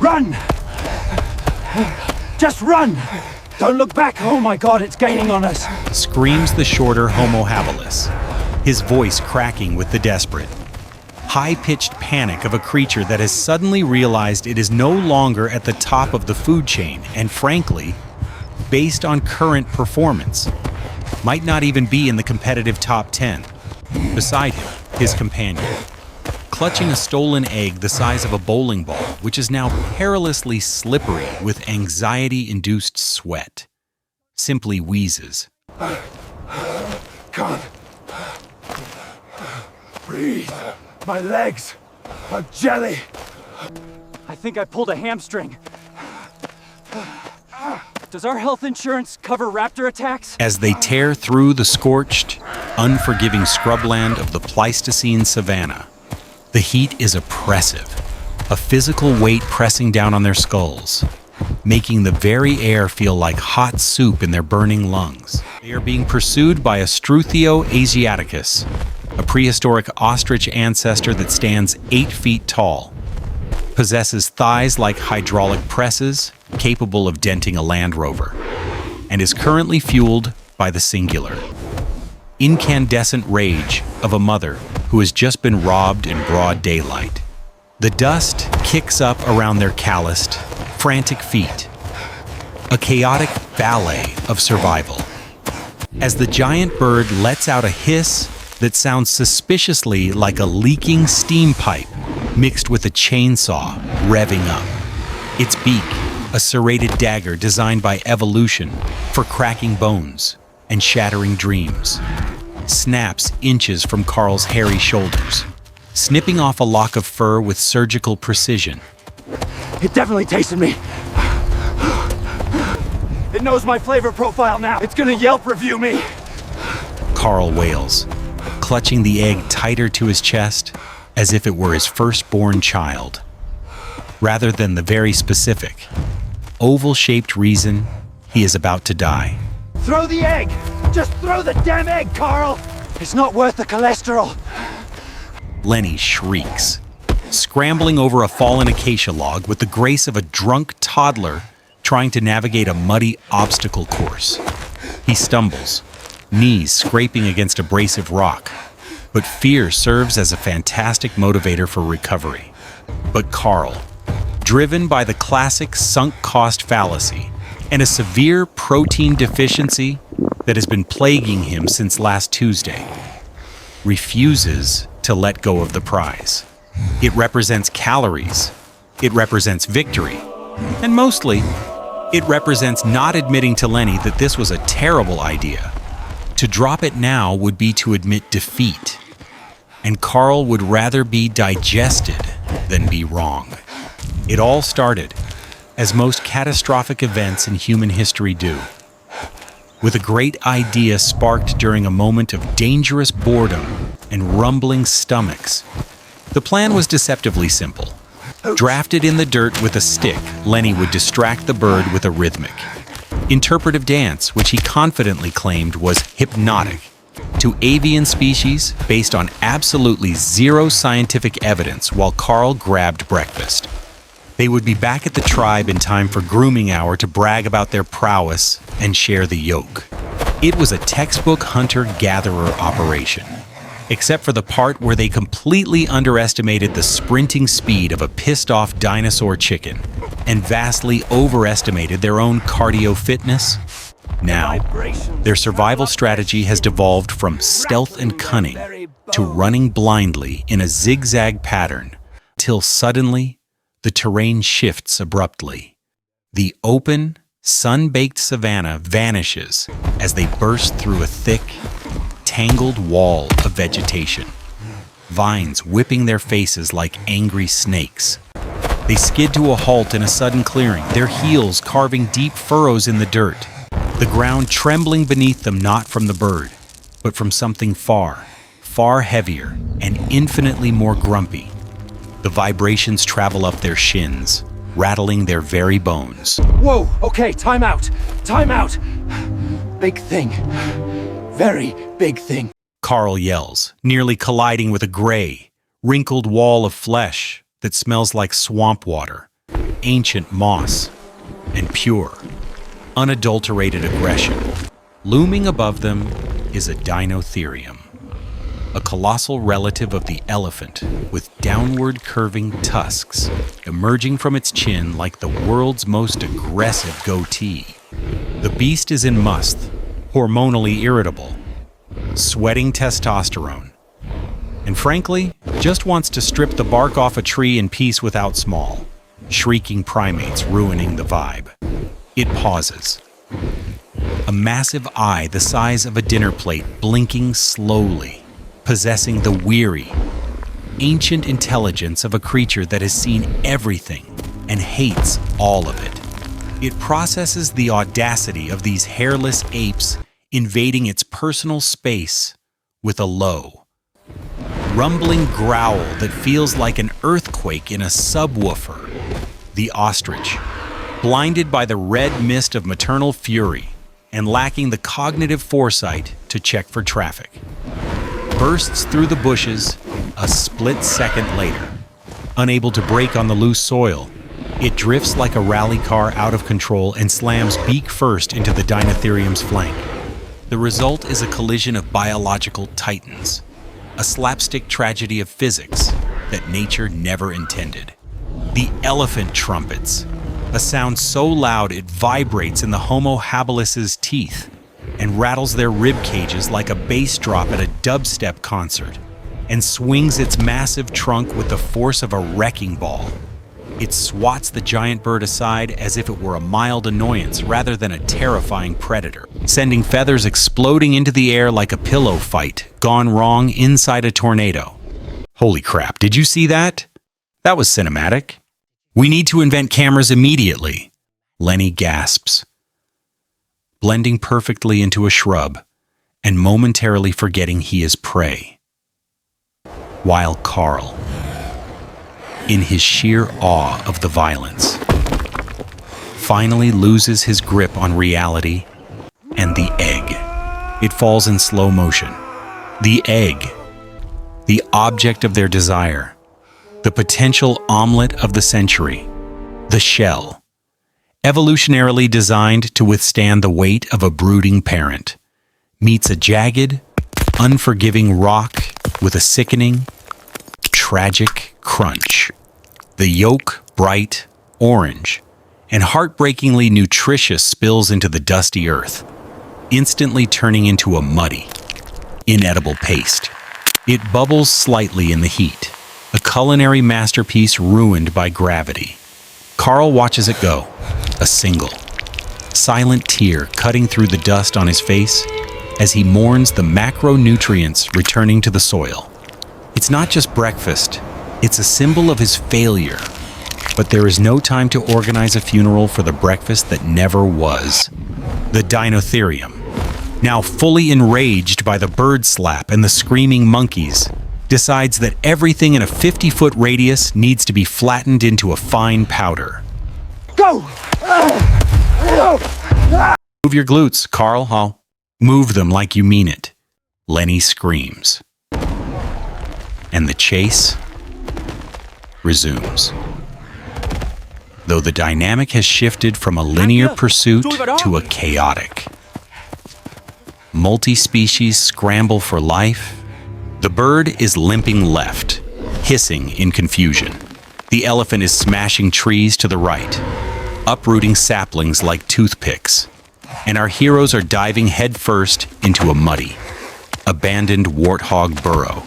Run! Just run! Don't look back! Oh my god, it's gaining on us! Screams the shorter Homo habilis, his voice cracking with the desperate, high-pitched panic of a creature that has suddenly realized it is no longer at the top of the food chain and, frankly, based on current performance, might not even be in the competitive top 10. Beside him, his companion, clutching a stolen egg the size of a bowling ball, which is now perilously slippery with anxiety-induced sweat, simply wheezes. Can't breathe. My legs are jelly. I think I pulled a hamstring. Does our health insurance cover raptor attacks? As they tear through the scorched, unforgiving scrubland of the Pleistocene savanna, the heat is oppressive, a physical weight pressing down on their skulls, making the very air feel like hot soup in their burning lungs. They are being pursued by a Struthio asiaticus, a prehistoric ostrich ancestor that stands 8 feet tall, possesses thighs like hydraulic presses, capable of denting a Land Rover, and is currently fueled by the singular, incandescent rage of a mother who has just been robbed in broad daylight. The dust kicks up around their calloused, frantic feet, a chaotic ballet of survival, as the giant bird lets out a hiss that sounds suspiciously like a leaking steam pipe mixed with a chainsaw revving up. Its beak, a serrated dagger designed by evolution for cracking bones and shattering dreams, snaps inches from Carl's hairy shoulders, snipping off a lock of fur with surgical precision. It definitely tasted me. It knows my flavor profile now. It's gonna Yelp review me. Carl wails, clutching the egg tighter to his chest as if it were his firstborn child, rather than the very specific, oval-shaped reason he is about to die. Throw the egg! Just throw the damn egg, Carl! It's not worth the cholesterol. Lenny shrieks, scrambling over a fallen acacia log with the grace of a drunk toddler trying to navigate a muddy obstacle course. He stumbles, knees scraping against abrasive rock, but fear serves as a fantastic motivator for recovery. But Carl, driven by the classic sunk cost fallacy and a severe protein deficiency that has been plaguing him since last Tuesday, refuses to let go of the prize. It represents calories, it represents victory, and mostly, it represents not admitting to Lenny that this was a terrible idea. To drop it now would be to admit defeat, and Carl would rather be digested than be wrong. It all started, as most catastrophic events in human history do, with a great idea sparked during a moment of dangerous boredom and rumbling stomachs. The plan was deceptively simple. Drafted in the dirt with a stick, Lenny would distract the bird with a rhythmic, interpretive dance which he confidently claimed was hypnotic to avian species based on absolutely zero scientific evidence while Carl grabbed breakfast. They would be back at the tribe in time for grooming hour to brag about their prowess and share the yoke. It was a textbook hunter-gatherer operation, except for the part where they completely underestimated the sprinting speed of a pissed-off dinosaur chicken and vastly overestimated their own cardio fitness. Now, their survival strategy has devolved from stealth and cunning to running blindly in a zigzag pattern, till suddenly, the terrain shifts abruptly. The open, sun-baked savanna vanishes as they burst through a thick, tangled wall of vegetation, vines whipping their faces like angry snakes. They skid to a halt in a sudden clearing, their heels carving deep furrows in the dirt, the ground trembling beneath them not from the bird, but from something far, far heavier and infinitely more grumpy. The vibrations travel up their shins, rattling their very bones. Whoa, okay, time out. Time out. Big thing. Very big thing. Carl yells, nearly colliding with a gray, wrinkled wall of flesh that smells like swamp water. ancient moss and pure, unadulterated aggression. Looming above them is a Dinotherium, a colossal relative of the elephant with downward curving tusks emerging from its chin like the world's most aggressive goatee. The beast is in must, hormonally irritable, sweating testosterone, and frankly, just wants to strip the bark off a tree in peace without small, shrieking primates ruining the vibe. It pauses. A massive eye the size of a dinner plate blinking slowly, possessing the weary, ancient intelligence of a creature that has seen everything and hates all of it. It processes the audacity of these hairless apes invading its personal space with a low, rumbling growl that feels like an earthquake in a subwoofer. The ostrich, blinded by the red mist of maternal fury and lacking the cognitive foresight to check for traffic, bursts through the bushes a split second later. Unable to break on the loose soil, it drifts like a rally car out of control and slams beak first into the Dinotherium's flank. The result is a collision of biological titans, a slapstick tragedy of physics that nature never intended. The elephant trumpets, a sound so loud it vibrates in the Homo habilis' teeth and rattles their rib cages like a bass drop at a dubstep concert, and swings its massive trunk with the force of a wrecking ball. It swats the giant bird aside as if it were a mild annoyance rather than a terrifying predator, sending feathers exploding into the air like a pillow fight gone wrong inside a tornado. Holy crap, did you see that? That was cinematic. We need to invent cameras immediately, Lenny gasps, blending perfectly into a shrub and momentarily forgetting he is prey. While Carl, in his sheer awe of the violence, finally loses his grip on reality and the egg. It falls in slow motion. The egg, the object of their desire, the potential omelet of the century, the shell, evolutionarily designed to withstand the weight of a brooding parent, meets a jagged, unforgiving rock with a sickening, tragic crunch. The yolk, bright orange and heartbreakingly nutritious, spills into the dusty earth, instantly turning into a muddy, inedible paste. It bubbles slightly in the heat, a culinary masterpiece ruined by gravity. Carl watches it go, a single, silent tear cutting through the dust on his face as he mourns the macronutrients returning to the soil. It's not just breakfast, it's a symbol of his failure. But there is no time to organize a funeral for the breakfast that never was. The Dinotherium, now fully enraged by the bird slap and the screaming monkeys, decides that everything in a 50-foot radius needs to be flattened into a fine powder. Go! Move your glutes, Carl. I'll move them like you mean it. Lenny screams. And the chase resumes. Though the dynamic has shifted from a linear pursuit to a chaotic. Multi-species scramble for life. The bird is limping left, hissing in confusion. The elephant is smashing trees to the right, uprooting saplings like toothpicks. And our heroes are diving headfirst into a muddy, abandoned warthog burrow.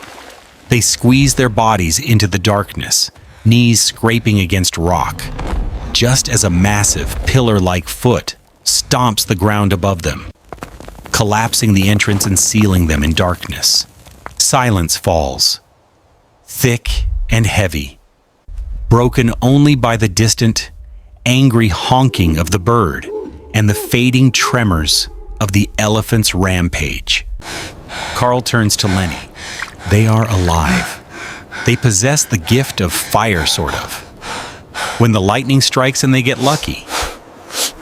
They squeeze their bodies into the darkness, knees scraping against rock, just as a massive, pillar-like foot stomps the ground above them, collapsing the entrance and sealing them in darkness. Silence falls, thick and heavy, broken only by the distant, angry honking of the bird and the fading tremors of the elephant's rampage. Carl turns to Lenny. They are alive. They possess the gift of fire, sort of. When the lightning strikes and they get lucky.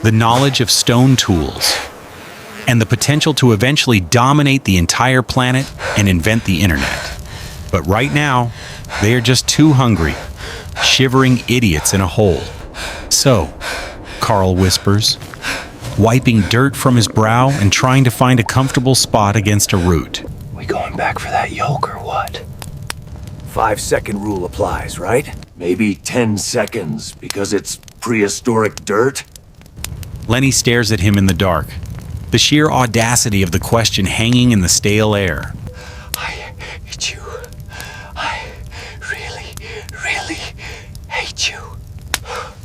The knowledge of stone tools. And the potential to eventually dominate the entire planet and invent the internet. But right now, they are just too hungry, shivering idiots in a hole. So, Carl whispers, wiping dirt from his brow and trying to find a comfortable spot against a root. We going back for that yolk or what? 5-second rule applies, right? Maybe 10 seconds, because it's prehistoric dirt? Lenny stares at him in the dark, the sheer audacity of the question hanging in the stale air. I hate you. I really, really hate you.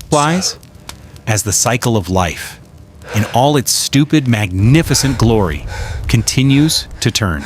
Flies as the cycle of life, in all its stupid, magnificent glory, continues to turn.